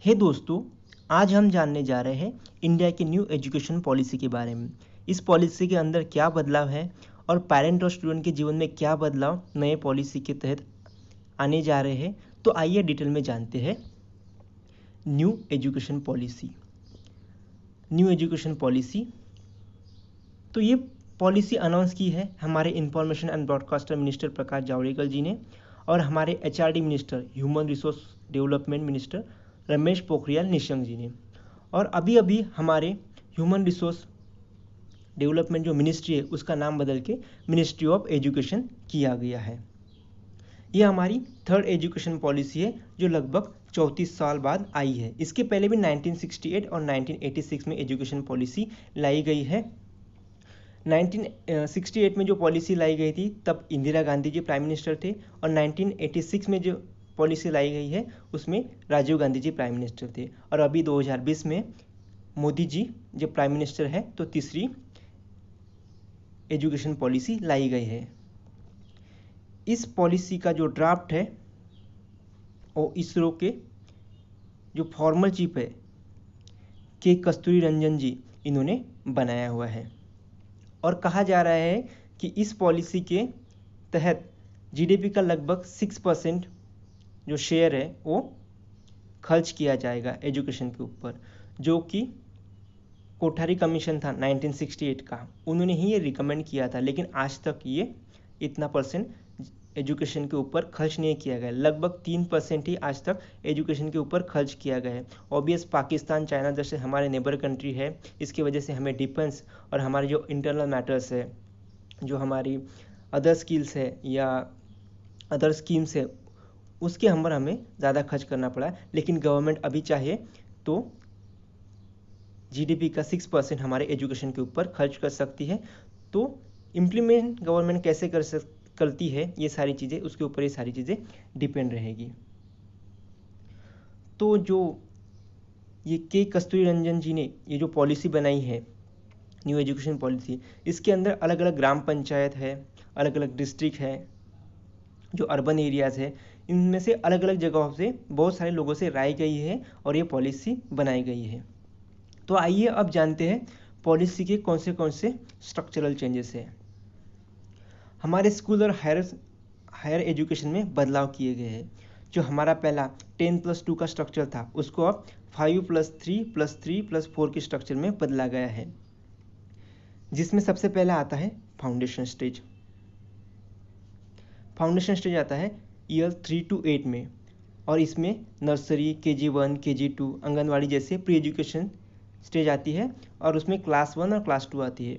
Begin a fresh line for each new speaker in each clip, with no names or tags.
हे दोस्तों, आज हम जानने जा रहे हैं इंडिया की न्यू एजुकेशन पॉलिसी के बारे में। इस पॉलिसी के अंदर क्या बदलाव है और पेरेंट और स्टूडेंट के जीवन में क्या बदलाव नए पॉलिसी के तहत आने जा रहे हैं। तो आइए डिटेल में जानते हैं new education policy. New education policy, तो ये पॉलिसी अनाउंस की है हमारे information and broadcaster minister Prakash Javadekar ji ने और हमारे HRD minister, human resource development minister Ramesh Pokhriyal Nishank ji ने। और अभी अभी हमारे ह्यूमन रिसोर्स डेवलपमेंट जो मिनिस्ट्री है उसका नाम बदल के मिनिस्ट्री ऑफ एजुकेशन किया गया है। ये हमारी थर्ड एजुकेशन पॉलिसी है जो लगभग 34 साल बाद आई है। इसके पहले भी 1968 और 1986 में एजुकेशन पॉलिसी लाई गई है। 1968 में जो पॉलिसी लाई गई थी तब इंदिरा गांधी जी प्राइम मिनिस्टर थे और 1986 में जो पॉलिसी लाई गई है उसमें राजीव गांधी जी प्राइम मिनिस्टर थे और अभी 2020 में मोदी जी जो प्राइम मिनिस्टर है तो तीसरी एजुकेशन पॉलिसी लाई गई है। इस पॉलिसी का जो ड्राफ्ट है वो इसरो के जो फॉर्मल चीफ है के कस्तूरी रंजन जी इन्होंने बनाया हुआ है और कहा जा रहा है कि इस पॉलिसी के तहत जीडीपी का लगभग 6% जो शेयर है वो खर्च किया जाएगा एजुकेशन के ऊपर, जो कि कोठारी कमीशन था 1968 का, उन्होंने ही ये रिकमेंड किया था। लेकिन आज तक ये इतना परसेंट एजुकेशन के ऊपर खर्च नहीं किया गया। लगभग 3% ही आज तक एजुकेशन के ऊपर खर्च किया गया है। ऑब्वियस पाकिस्तान, चाइना जैसे हमारे नेबर कंट्री है, इसकी वजह से हमें डिफेंस और हमारे जो इंटरनल मैटर्स है, जो हमारी अदर स्किल्स है या अदर स्कीम्स है, उसके अंदर हमें ज़्यादा खर्च करना पड़ा। लेकिन गवर्नमेंट अभी चाहे तो जीडीपी का 6% हमारे एजुकेशन के ऊपर खर्च कर सकती है। तो इम्प्लीमेंट गवर्नमेंट कैसे करती है ये सारी चीज़ें, उसके ऊपर ये सारी चीज़ें डिपेंड रहेगी। तो जो ये के कस्तूरी रंजन जी ने ये जो पॉलिसी बनाई है न्यू एजुकेशन पॉलिसी, इसके अंदर अलग अलग ग्राम पंचायत है, अलग अलग डिस्ट्रिक्ट है, जो अर्बन एरियाज़ है, इनमें से अलग अलग जगहों से बहुत सारे लोगों से राय गई है और ये पॉलिसी बनाई गई है। तो आइए अब जानते हैं पॉलिसी के कौन से स्ट्रक्चरल चेंजेस हैं। हमारे स्कूल और हायर एजुकेशन में बदलाव किए गए हैं। जो हमारा पहला 10+2 का स्ट्रक्चर था उसको अब 5+3+3+4 के स्ट्रक्चर में बदला गया है, जिसमें सबसे पहला आता है फाउंडेशन स्टेज। फाउंडेशन स्टेज आता है ईयर 3 to 8 में और इसमें नर्सरी, KG1, KG2, आंगनवाड़ी जैसे प्री एजुकेशन स्टेज आती है और उसमें क्लास 1 और क्लास 2 आती है,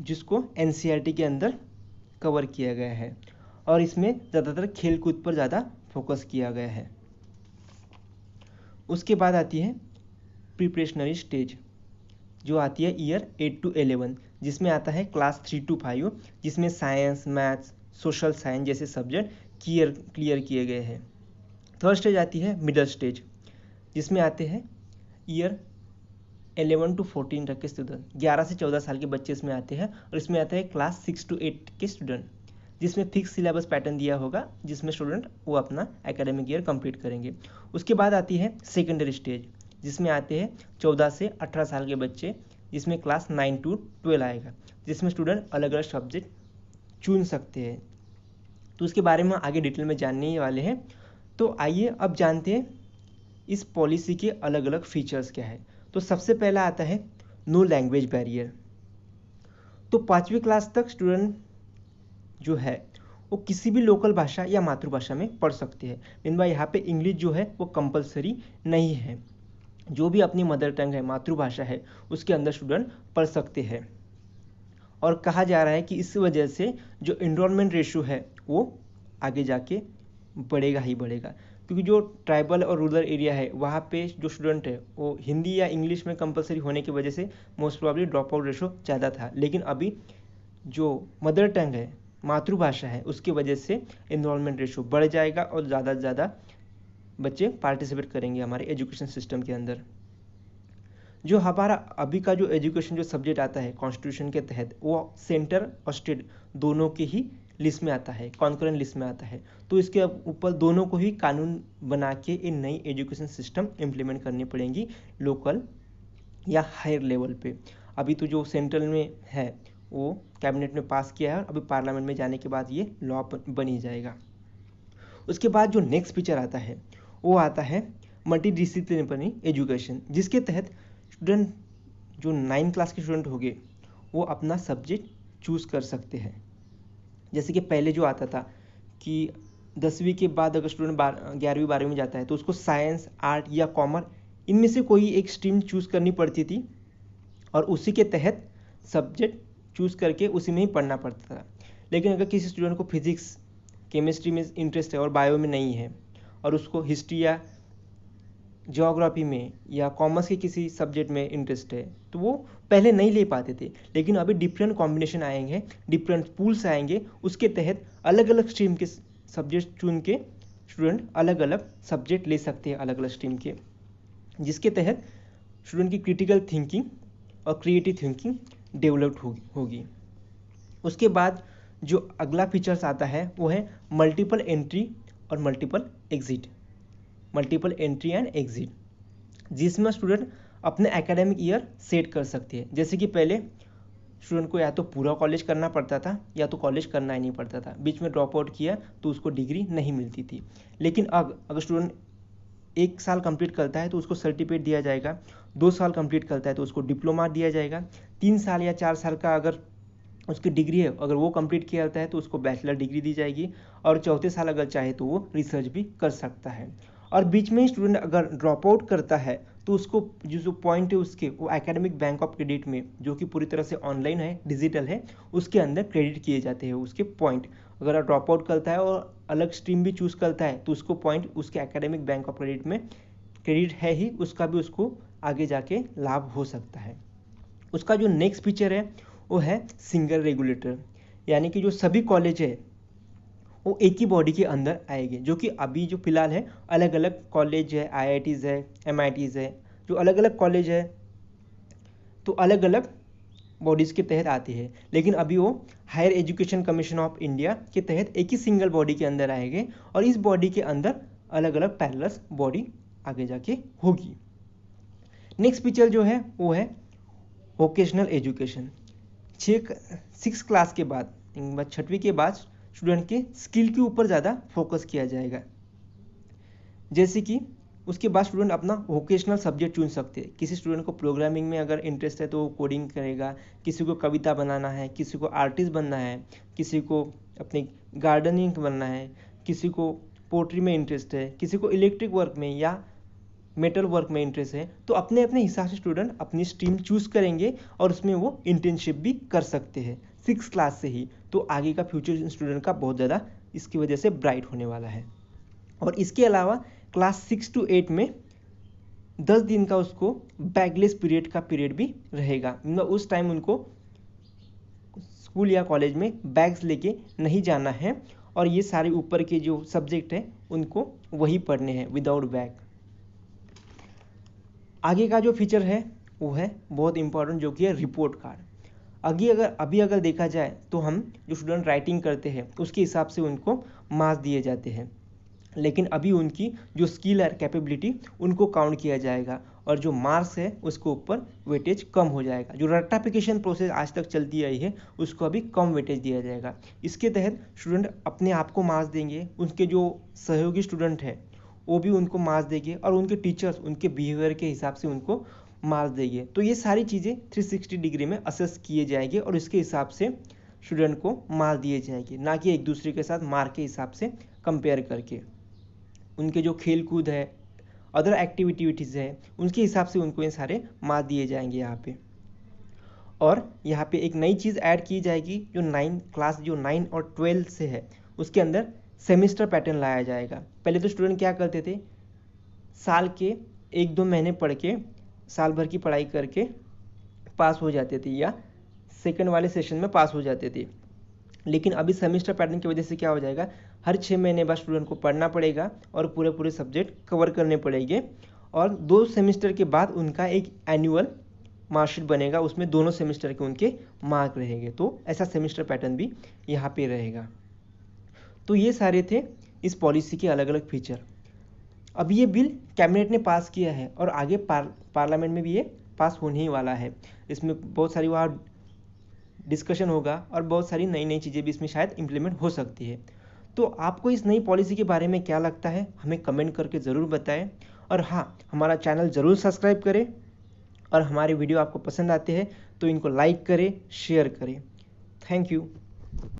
जिसको NCERT के अंदर कवर किया गया है और इसमें ज़्यादातर खेल कूद पर ज़्यादा फोकस किया गया है। उसके बाद आती है प्रिपरेशनरी स्टेज जो आती है ईयर 8 to 11, जिसमें आता है क्लास 3 to 5, जिसमें साइंस, मैथ्स, सोशल साइंस जैसे सब्जेक्ट क्लियर किए गए हैं। थर्ड स्टेज आती है मिडल स्टेज, जिसमें आते हैं ईयर 11 to 14 तक के स्टूडेंट, 11 से 14 साल के बच्चे इसमें आते हैं और इसमें आते हैं क्लास 6 to 8 के स्टूडेंट, जिसमें फिक्स सिलेबस पैटर्न दिया होगा, जिसमें स्टूडेंट वो अपना एकेडमिक ईयर कंप्लीट करेंगे। उसके बाद आती है सेकेंडरी स्टेज, जिसमें आते हैं 14 से 18 साल के बच्चे, जिसमें क्लास 9 to 12 आएगा, जिसमें स्टूडेंट अलग अलग सब्जेक्ट चुन सकते हैं। तो उसके बारे में आगे डिटेल में जानने वाले हैं। तो आइए अब जानते हैं इस पॉलिसी के अलग अलग फीचर्स क्या है। तो सबसे पहला आता है नो लैंग्वेज बैरियर। तो 5वीं क्लास तक स्टूडेंट जो है वो किसी भी लोकल भाषा या मातृभाषा में पढ़ सकते हैं। मीन यहाँ पे इंग्लिश जो है वो कंपलसरी नहीं है। जो भी अपनी मदर टंग है, मातृभाषा है, उसके अंदर स्टूडेंट पढ़ सकते हैं। और कहा जा रहा है कि इस वजह से जो एनरोलमेंट रेशो है वो आगे जाके बढ़ेगा ही बढ़ेगा, क्योंकि जो ट्राइबल और रूरल एरिया है वहाँ पे जो स्टूडेंट है वो हिंदी या इंग्लिश में कंपलसरी होने की वजह से most probably drop out ratio ज़्यादा था। लेकिन अभी जो मदर टंग है, मातृभाषा है, उसकी वजह से एनरोलमेंट रेशो बढ़ जाएगा और ज़्यादा से ज़्यादा बच्चे पार्टिसिपेट करेंगे हमारे एजुकेशन सिस्टम के अंदर। जो हमारा अभी का जो एजुकेशन जो सब्जेक्ट आता है कॉन्स्टिट्यूशन के तहत, वो सेंटर और स्टेट दोनों के ही लिस्ट में आता है, कॉन्करेंट लिस्ट में आता है। तो इसके ऊपर दोनों को ही कानून बना के एक नई एजुकेशन सिस्टम इम्प्लीमेंट करनी पड़ेगी लोकल या हायर लेवल पे। अभी तो जो सेंट्रल में है वो कैबिनेट में पास किया है, अभी पार्लियामेंट में जाने के बाद ये लॉ बन ही जाएगा। उसके बाद जो नेक्स्ट फीचर आता है वो आता है मल्टी डिसिप्लिनरी एजुकेशन, जिसके तहत स्टूडेंट जो 9 क्लास के स्टूडेंट होंगे वो अपना सब्जेक्ट चूज़ कर सकते हैं। जैसे कि पहले जो आता था कि 10वीं के बाद अगर स्टूडेंट 11वीं 12वीं में जाता है तो उसको साइंस, आर्ट या कॉमर्स इनमें से कोई एक स्ट्रीम चूज़ करनी पड़ती थी और उसी के तहत सब्जेक्ट चूज़ करके उसी में ही पढ़ना पड़ता था। लेकिन अगर किसी स्टूडेंट को फिजिक्स, केमिस्ट्री में इंटरेस्ट है और बायो में नहीं है और उसको हिस्ट्री या ज्योग्राफी में या कॉमर्स के किसी सब्जेक्ट में इंटरेस्ट है तो वो पहले नहीं ले पाते थे। लेकिन अभी डिफरेंट कॉम्बिनेशन आएंगे, डिफरेंट पूल्स आएंगे, उसके तहत अलग अलग स्ट्रीम के सब्जेक्ट चुन के स्टूडेंट अलग अलग सब्जेक्ट ले सकते हैं अलग अलग स्ट्रीम के, जिसके तहत स्टूडेंट की क्रिटिकल थिंकिंग और क्रिएटिव थिंकिंग डेवलप्ड होगी। उसके बाद जो अगला फीचर्स आता है वो है मल्टीपल एंट्री और multiple exit, multiple entry and exit, जिसमें स्टूडेंट अपने एकेडमिक ईयर सेट कर सकते हैं। जैसे कि पहले स्टूडेंट को या तो पूरा कॉलेज करना पड़ता था या तो कॉलेज करना ही नहीं पड़ता था, बीच में ड्रॉप आउट किया तो उसको डिग्री नहीं मिलती थी। लेकिन अब अगर स्टूडेंट 1 साल कंप्लीट करता है तो उसको सर्टिफिकेट दिया जाएगा, 2 साल कंप्लीट करता है तो उसको डिप्लोमा दिया जाएगा, 3 साल या 4 साल का अगर उसकी डिग्री है अगर वो कंप्लीट किया जाता है तो उसको बैचलर डिग्री दी जाएगी और चौथे साल अगर चाहे तो वो रिसर्च भी कर सकता है। और बीच में स्टूडेंट अगर ड्रॉप आउट करता है तो उसको जो पॉइंट है उसके वो एकेडमिक बैंक ऑफ क्रेडिट में, जो कि पूरी तरह से ऑनलाइन है, डिजिटल है, उसके अंदर क्रेडिट किए जाते हैं उसके पॉइंट। अगर ड्रॉप आउट करता है और अलग स्ट्रीम भी चूज़ करता है तो उसको पॉइंट उसके एकेडमिक बैंक ऑफ क्रेडिट में क्रेडिट है ही, उसका भी उसको आगे जाके लाभ हो सकता है। उसका जो नेक्स्ट फीचर है वो है सिंगल रेगुलेटर, यानी कि जो सभी कॉलेज है वो एक ही बॉडी के अंदर आएंगे, जो कि अभी जो फिलहाल है अलग अलग कॉलेज है, IITs है, MITs है, जो अलग अलग कॉलेज है तो अलग अलग बॉडीज़ के तहत आती है। लेकिन अभी वो higher education commission of India के तहत एक ही सिंगल बॉडी के अंदर आएंगे और इस बॉडी के अंदर अलग अलग पैरेलल बॉडी आगे जाके होगी। नेक्स्ट फीचर जो है वो है वोकेशनल एजुकेशन। 6 क्लास के बाद 6वीं के बाद स्टूडेंट के स्किल के ऊपर ज़्यादा फोकस किया जाएगा। जैसे कि उसके बाद स्टूडेंट अपना वोकेशनल सब्जेक्ट चुन सकते हैं। किसी स्टूडेंट को प्रोग्रामिंग में अगर इंटरेस्ट है तो वो कोडिंग करेगा, किसी को कविता बनाना है, किसी को आर्टिस्ट बनना है, किसी को अपनी गार्डनिंग बनना है, किसी को पोट्री में इंटरेस्ट है, किसी को इलेक्ट्रिक वर्क में या मेटल वर्क में इंटरेस्ट है, तो अपने अपने हिसाब से स्टूडेंट अपनी स्ट्रीम चूज़ करेंगे और उसमें वो इंटर्नशिप भी कर सकते हैं 6 क्लास से ही। तो आगे का फ्यूचर स्टूडेंट का बहुत ज़्यादा इसकी वजह से ब्राइट होने वाला है। और इसके अलावा क्लास 6 to 8 में 10 दिन का उसको बैगलेस पीरियड का पीरियड भी रहेगा। मतलब उस टाइम उनको स्कूल या कॉलेज में बैग्स लेके नहीं जाना है और ये सारे ऊपर के जो सब्जेक्ट है उनको वही पढ़ने हैं विदाउट बैग। आगे का जो फीचर है वो है बहुत इंपॉर्टेंट, जो कि है रिपोर्ट कार्ड। अभी अगर देखा जाए तो हम जो स्टूडेंट राइटिंग करते हैं उसके हिसाब से उनको मार्क्स दिए जाते हैं, लेकिन अभी उनकी जो स्किल और कैपेबिलिटी उनको काउंट किया जाएगा और जो मार्क्स है उसके ऊपर वेटेज कम हो जाएगा। जो रट्टाफिकेशन प्रोसेस आज तक चलती आई है उसको अभी कम वेटेज दिया जाएगा। इसके तहत स्टूडेंट अपने आप को मार्क्स देंगे, उनके जो सहयोगी स्टूडेंट है वो भी उनको मार्क्स देंगे और उनके टीचर्स उनके बिहेवियर के हिसाब से उनको मार्क्स देंगे। तो ये सारी चीज़ें 360 डिग्री में असेस किए जाएंगे और इसके हिसाब से स्टूडेंट को मार्क्स दिए जाएंगे, ना कि एक दूसरे के साथ मार्क के हिसाब से कंपेयर करके। उनके जो खेल कूद है, अदर एक्टिविटीज़ है, उनके हिसाब से उनको ये सारे मार्क्स दिए जाएंगे यहाँ पे। और यहाँ पे एक नई चीज़ ऐड की जाएगी, जो 9 और 12 से है उसके अंदर सेमेस्टर पैटर्न लाया जाएगा। पहले तो स्टूडेंट क्या करते थे, साल के 1-2 महीने पढ़ के साल भर की पढ़ाई करके पास हो जाते थे या सेकंड वाले सेशन में पास हो जाते थे। लेकिन अभी सेमेस्टर पैटर्न की वजह से क्या हो जाएगा, हर 6 महीने बाद स्टूडेंट को पढ़ना पड़ेगा और पूरे सब्जेक्ट कवर करने पड़ेंगे और 2 सेमेस्टर के बाद उनका एक एनुअल मार्कशीट बनेगा, उसमें दोनों सेमेस्टर के उनके मार्क रहेंगे। तो ऐसा सेमेस्टर पैटर्न भी यहाँ पे रहेगा। तो ये सारे थे इस पॉलिसी के अलग अलग फीचर। अब ये बिल कैबिनेट ने पास किया है और आगे पार्लियामेंट में भी ये पास होने ही वाला है। इसमें बहुत सारी वहाँ डिस्कशन होगा और बहुत सारी नई नई चीज़ें भी इसमें शायद इम्प्लीमेंट हो सकती है। तो आपको इस नई पॉलिसी के बारे में क्या लगता है, हमें कमेंट करके ज़रूर बताएं। और हाँ, हमारा चैनल ज़रूर सब्सक्राइब करें और हमारे वीडियो आपको पसंद आते हैं तो इनको लाइक करें, शेयर करें। Thank you.